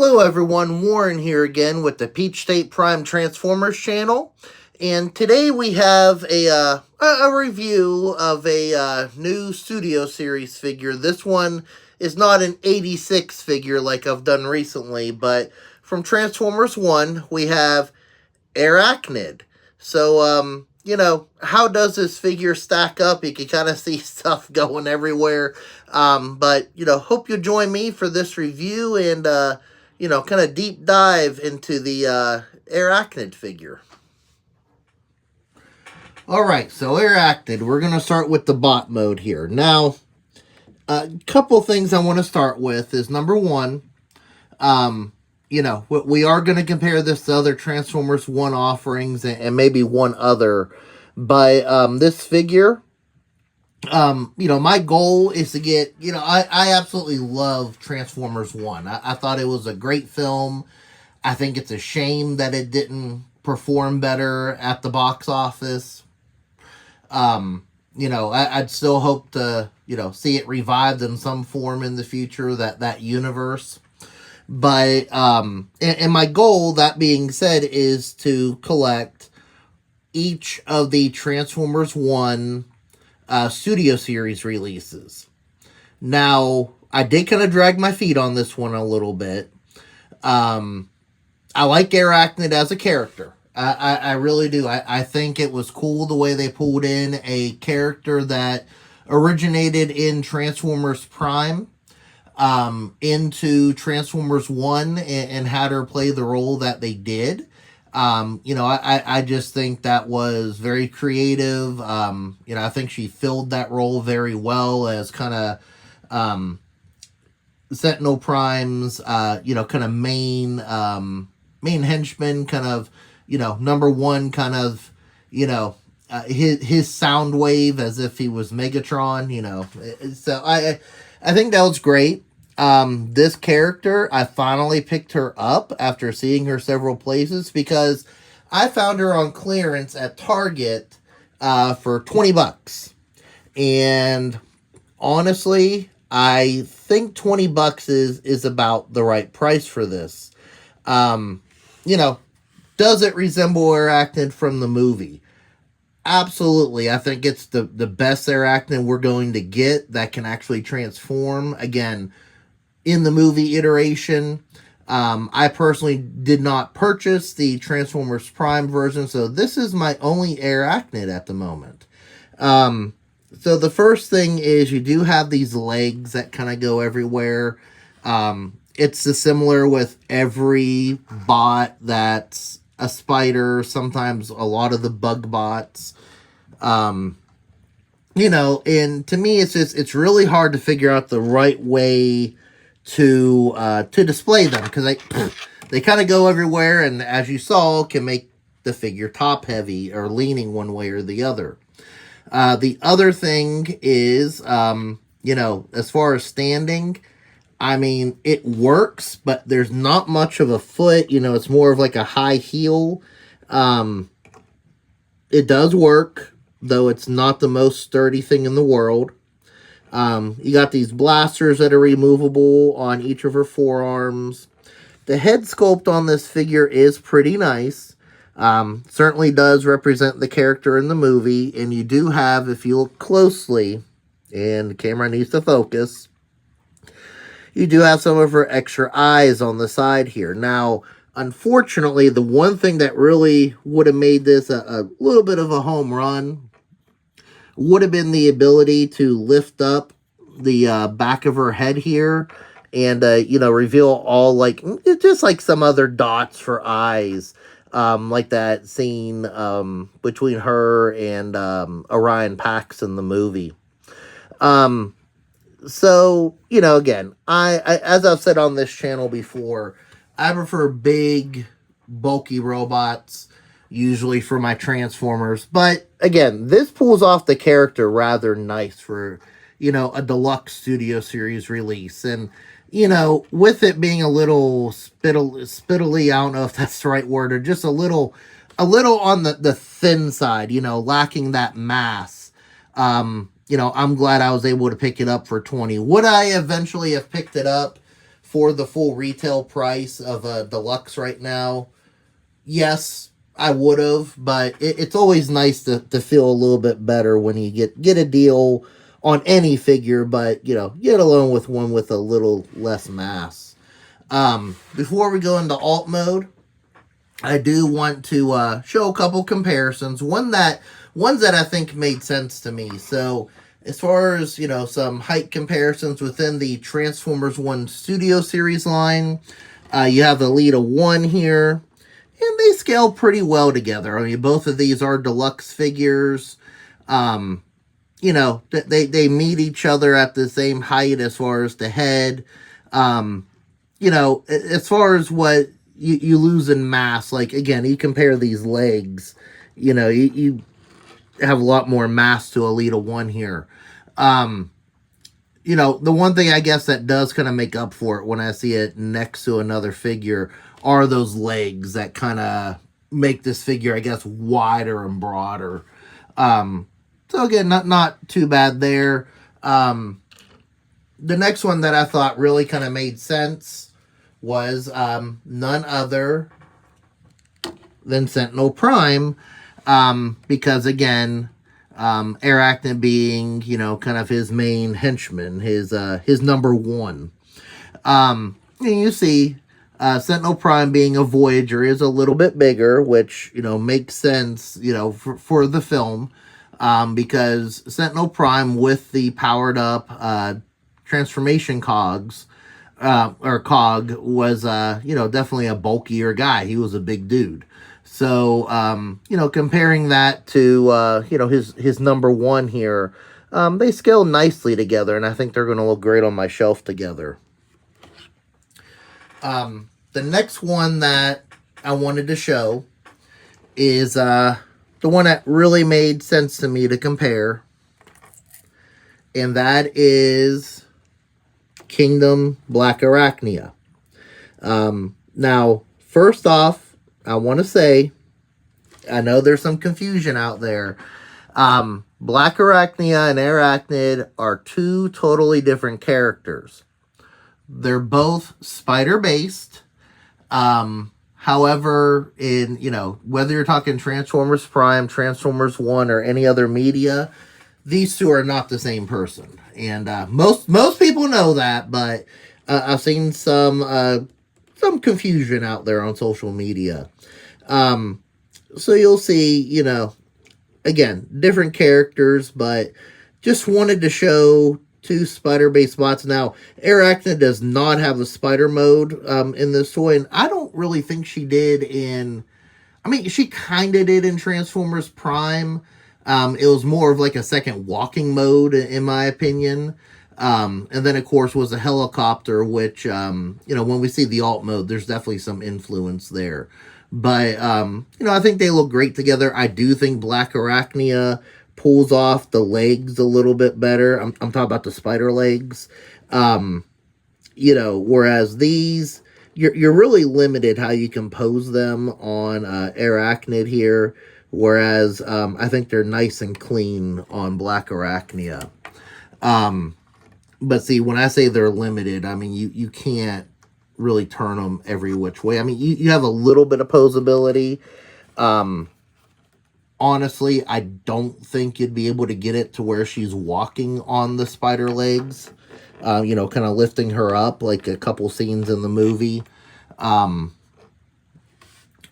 Hello everyone, Warren here again with the Peach State Prime Transformers channel. And today we have a review of a new Studio Series figure. This one is not an 86 figure like I've done recently, but from Transformers 1 we have Airachnid. So, how does this figure stack up? You can kind of see stuff going everywhere. But hope you join me for this review and, kind of deep dive into the Airachnid figure. Alright, so Airachnid, we're going to start with the bot mode here. Now, a couple things I want to start with is, number one, we are going to compare this to other Transformers 1 offerings and maybe one other. But this figure, my goal is to get, I absolutely love Transformers 1. I thought it was a great film. I think it's a shame that it didn't perform better at the box office. I'd still hope to, see it revived in some form in the future, that universe. But, and my goal, that being said, is to collect each of the Transformers 1 Studio Series releases. Now, I did kind of drag my feet on this one a little bit. I like Airachnid as a character. I really do. I think it was cool the way they pulled in a character that originated in Transformers Prime into Transformers 1 and had her play the role that they did. I just think that was very creative. I think she filled that role very well as kind of Sentinel Prime's, kind of main henchman, kind of, number one, kind of, his sound wave as if he was Megatron, So I think that was great. This character, I finally picked her up after seeing her several places because I found her on clearance at Target for $20. And honestly, I think $20 is about the right price for this. Does it resemble Airachnid from the movie? Absolutely. I think it's the best Airachnid we're going to get that can actually transform. Again, in the movie iteration, I personally did not purchase the Transformers Prime version, so this is my only Airachnid at the moment. So the first thing is you do have these legs that kind of go everywhere. It's similar with every bot that's a spider, sometimes a lot of the bug bots. And to me, it's really hard to figure out the right way to display them, because they kind of go everywhere, and as you saw, can make the figure top heavy or leaning one way or the other. The other thing is, as far as standing, I mean, it works, but there's not much of a foot. It's more of like a high heel. It does work, though it's not the most sturdy thing in the world. You got these blasters that are removable on each of her forearms. The head sculpt on this figure is pretty nice. Certainly does represent the character in the movie. And you do have, if you look closely, and the camera needs to focus, you do have some of her extra eyes on the side here. Now, unfortunately, the one thing that really would have made this a little bit of a home run would have been the ability to lift up the back of her head here and, reveal all, just like some other dots for eyes, like that scene between her and Orion Pax in the movie. So, again, I as I've said on this channel before, I prefer big, bulky robots, usually for my Transformers. But, again, this pulls off the character rather nice for, a Deluxe Studio Series release. And, with it being a little spittily, I don't know if that's the right word, or just a little on the thin side, lacking that mass. I'm glad I was able to pick it up for $20. Would I eventually have picked it up for the full retail price of a Deluxe right now, yes, I would have, but it's always nice to feel a little bit better when you get a deal on any figure, but, you know, get along with one with a little less mass. Before we go into alt mode, I do want to show a couple comparisons. Ones that I think made sense to me. So, as far as, you know, some height comparisons within the Transformers 1 Studio Series line, you have the Elita-1 here, and they scale pretty well together. I mean, both of these are deluxe figures. You know, they meet each other at the same height as far as the head. You know, as far as what you lose in mass, like, again, you compare these legs, you know, you have a lot more mass to Elita-1 here. You know, the one thing I guess that does kind of make up for it when I see it next to another figure are those legs that kind of make this figure, I guess, wider and broader. So again, not too bad there. The next one that I thought really kind of made sense was none other than Sentinel Prime, because again, Airachnid being, you know, kind of his main henchman, his number one. And you see, Sentinel Prime being a Voyager is a little bit bigger, which, you know, makes sense, you know, for the film, because Sentinel Prime with the powered up transformation cogs, or cog, was, you know, definitely a bulkier guy. He was a big dude. So, you know, comparing that to, you know, his number one here, they scale nicely together, and I think they're going to look great on my shelf together. The next one that I wanted to show is the one that really made sense to me to compare, and that is Kingdom Black Arachnia. Now, first off, I want to say, I know there's some confusion out there. Black Arachnia and Airachnid are two totally different characters. They're both spider-based. However, in, you know, whether you're talking Transformers Prime, Transformers 1, or any other media, these two are not the same person. And most people know that, but I've seen some confusion out there on social media. So you'll see, you know, again, different characters, but just wanted to show two spider-based bots. Now, Airachnid does not have a spider mode in this toy, and I don't really think she did in... I mean, she kind of did in Transformers Prime. It was more of like a second walking mode, in my opinion. And then, of course, was a helicopter, which, you know, when we see the alt mode, there's definitely some influence there. But, you know, I think they look great together. I do think Black Arachnia pulls off the legs a little bit better. I'm talking about the spider legs. You know, whereas these, you're really limited how you can pose them on Airachnid here. Whereas I think they're nice and clean on Black Arachnia. But see, when I say they're limited, I mean, you can't really turn them every which way. I mean, you have a little bit of posability. Honestly, I don't think you'd be able to get it to where she's walking on the spider legs. You know, kind of lifting her up like a couple scenes in the movie.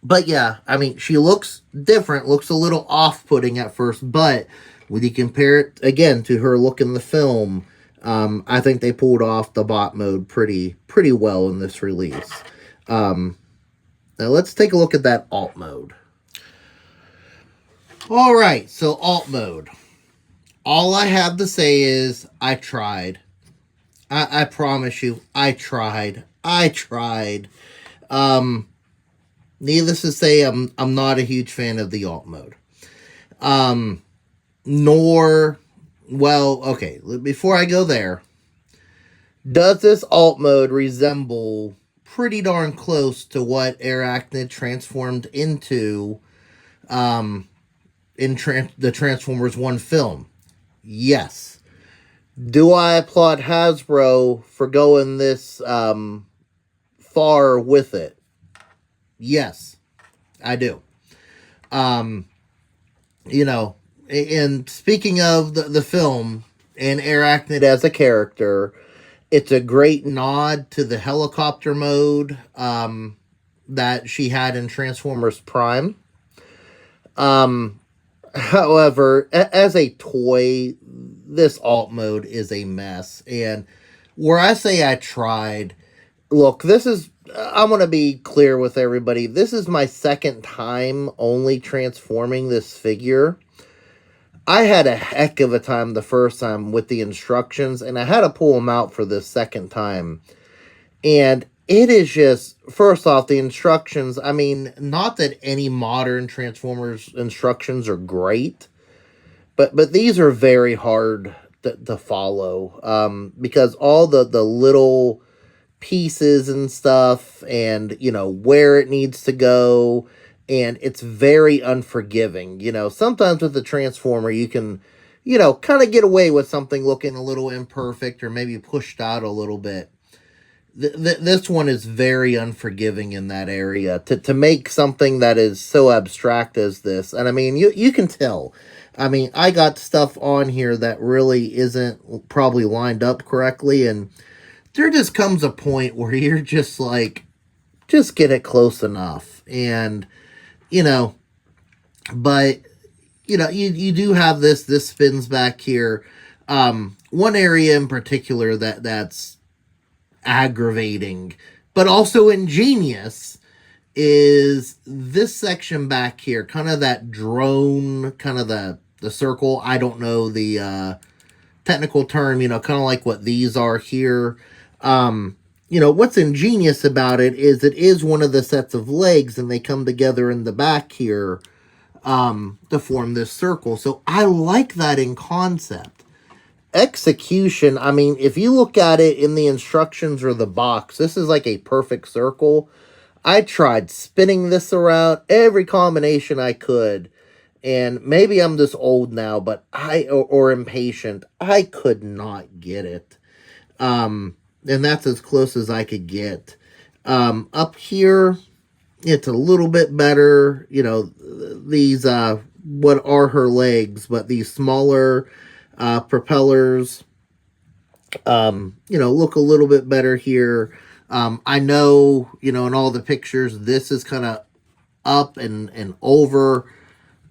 But yeah, I mean, she looks different, looks a little off-putting at first, but when you compare it, again, to her look in the film, I think they pulled off the bot mode pretty well in this release. Now let's take a look at that alt mode. Alright, so alt mode. All I have to say is, I tried. I promise you, I tried. Needless to say, I'm not a huge fan of the alt mode. Well, okay, before I go there, does this alt mode resemble pretty darn close to what Airachnid transformed into in the Transformers 1 film? Yes. Do I applaud Hasbro for going this far with it? Yes, I do. You know, and speaking of the film and Arachnid as a character, it's a great nod to the helicopter mode that she had in Transformers Prime. However, as a toy, this alt mode is a mess. And where I say I tried, look, this is, I'm going to be clear with everybody. This is my second time only transforming this figure. I had a heck of a time the first time with the instructions, and I had to pull them out for this second time. And it is just, first off, the instructions, I mean, not that any modern Transformers instructions are great, but these are very hard to follow, because all the little pieces and stuff, and, you know, where it needs to go, and it's very unforgiving. You know, sometimes with the Transformer, you can, you know, kind of get away with something looking a little imperfect or maybe pushed out a little bit. This one is very unforgiving in that area. To make something that is so abstract as this, and I mean, you can tell. I mean, I got stuff on here that really isn't probably lined up correctly, and there just comes a point where you're just like, just get it close enough. And, you know, but, you know, you do have this spins back here. One area in particular that's aggravating, but also ingenious, is this section back here, kind of that drone, kind of the circle. I don't know the technical term, you know, kind of like what these are here. You know, what's ingenious about it is one of the sets of legs, and they come together in the back here to form this circle. So I like that in concept. Execution, I mean, if you look at it in the instructions or the box, this is like a perfect circle. I tried spinning this around, every combination I could, and maybe I'm just old now, but or impatient, I could not get it. And that's as close as I could get. Up here, it's a little bit better. You know, these, what are her legs, but these smaller propellers, you know, look a little bit better here. I know, you know, in all the pictures, this is kind of up and over.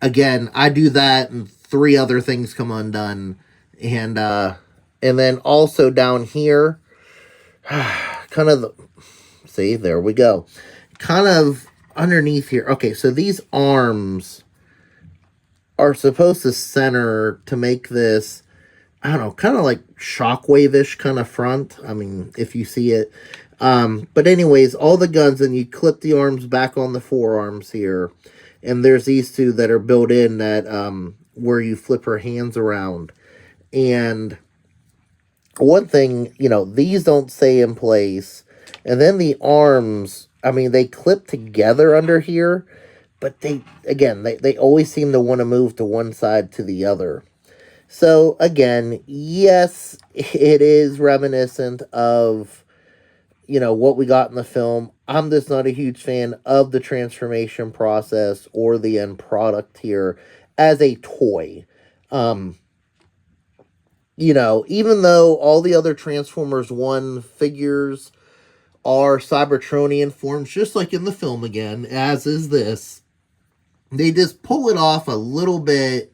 Again, I do that and 3 other things come undone. And then also down here, kind of, see, there we go. Kind of underneath here. Okay, so these arms are supposed to center to make this, I don't know, kind of like shockwave-ish kind of front. I mean, if you see it. But anyways, all the guns, and you clip the arms back on the forearms here. And there's these 2 that are built in that, where you flip her hands around. And one thing, you know, these don't stay in place. And then the arms, I mean, they clip together under here. But they always seem to want to move to one side to the other. So, again, yes, it is reminiscent of, you know, what we got in the film. I'm just not a huge fan of the transformation process or the end product here as a toy. You know, even though all the other Transformers 1 figures are Cybertronian forms, just like in the film again, as is this, they just pull it off a little bit.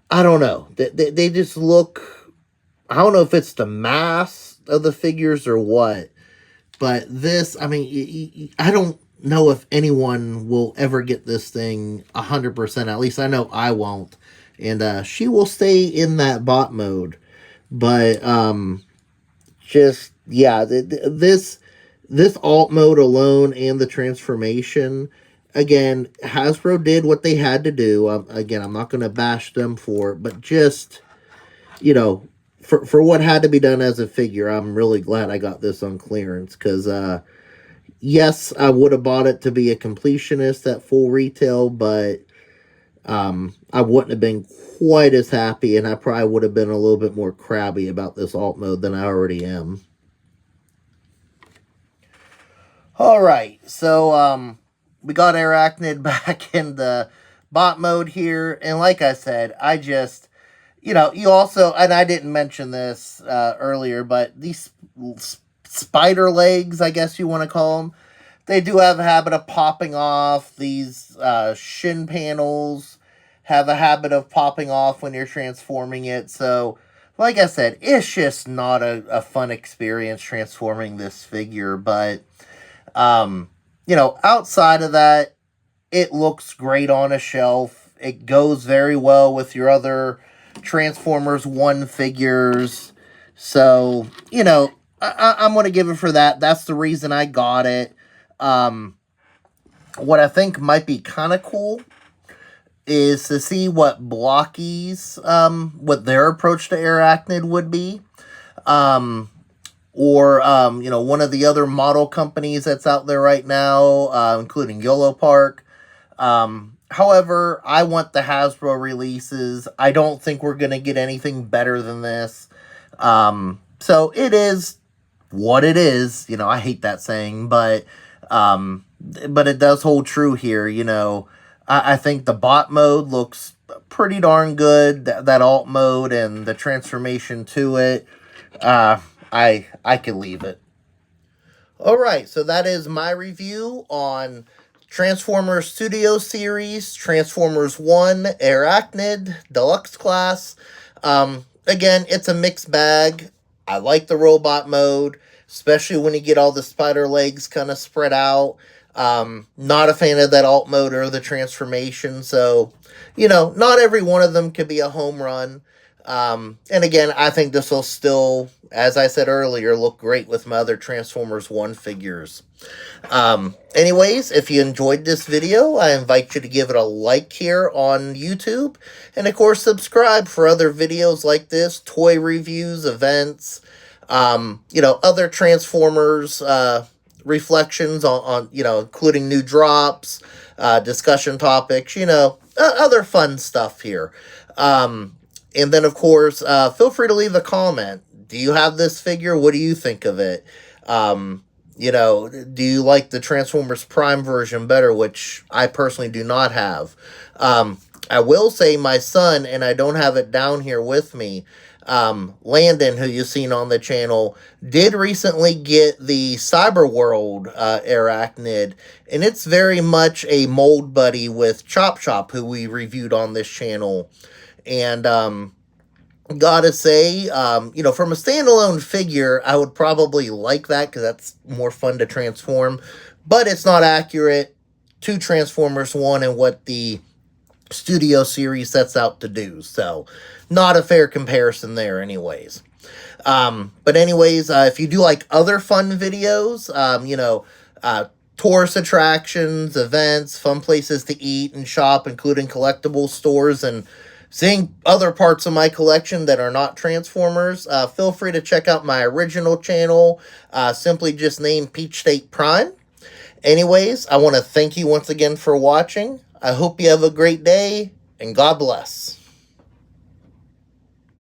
I don't know. They just look, I don't know if it's the mass of the figures or what. But this, I mean, I don't know if anyone will ever get this thing 100%. At least I know I won't. And she will stay in that bot mode. But just, yeah, this alt mode alone and the transformation, again, Hasbro did what they had to do. Again, I'm not going to bash them for it, but just, you know, for what had to be done as a figure, I'm really glad I got this on clearance. Because, yes, I would have bought it to be a completionist at full retail, but I wouldn't have been quite as happy, and I probably would have been a little bit more crabby about this alt mode than I already am. Alright, so, we got Arachnid back in the bot mode here, and like I said, I just, you also, and I didn't mention this earlier, but these spider legs, I guess you want to call them, they do have a habit of popping off. These shin panels have a habit of popping off when you're transforming it, so like I said, it's just not a fun experience transforming this figure, but outside of that, it looks great on a shelf. It goes very well with your other Transformers 1 figures. So, I'm going to give it for that. That's the reason I got it. What I think might be kind of cool is to see what Blocky's, what their approach to Arachnid would be. Or one of the other model companies that's out there right now, including YOLO Park. However, I want the Hasbro releases. I don't think we're going to get anything better than this. So it is what it is. I hate that saying, but it does hold true here. I think the bot mode looks pretty darn good. That alt mode and the transformation to it. I can leave it. Alright, so that is my review on Transformers Studio Series, Transformers 1, Arachnid, Deluxe Class. Again, it's a mixed bag. I like the robot mode, especially when you get all the spider legs kind of spread out. Not a fan of that alt mode or the transformation, so, not every one of them could be a home run. And again, I think this will still, as I said earlier, look great with my other Transformers 1 figures. Anyways, if you enjoyed this video, I invite you to give it a like here on YouTube. And of course, subscribe for other videos like this, toy reviews, events, other Transformers, reflections on including new drops, discussion topics, other fun stuff here. And then, of course, feel free to leave a comment. Do you have this figure? What do you think of it? Do you like the Transformers Prime version better, which I personally do not have? I will say my son, and I don't have it down here with me, Landon, who you've seen on the channel, did recently get the Cyberworld Arachnid, and it's very much a mold buddy with Chop Chop, who we reviewed on this channel. And gotta say, from a standalone figure, I would probably like that because that's more fun to transform, but it's not accurate to Transformers 1 and what the Studio Series sets out to do, so not a fair comparison there anyways. But anyways, if you do like other fun videos, tourist attractions, events, fun places to eat and shop, including collectible stores, and seeing other parts of my collection that are not Transformers, feel free to check out my original channel. Simply just name Peach State Prime. Anyways, I want to thank you once again for watching. I hope you have a great day, and God bless.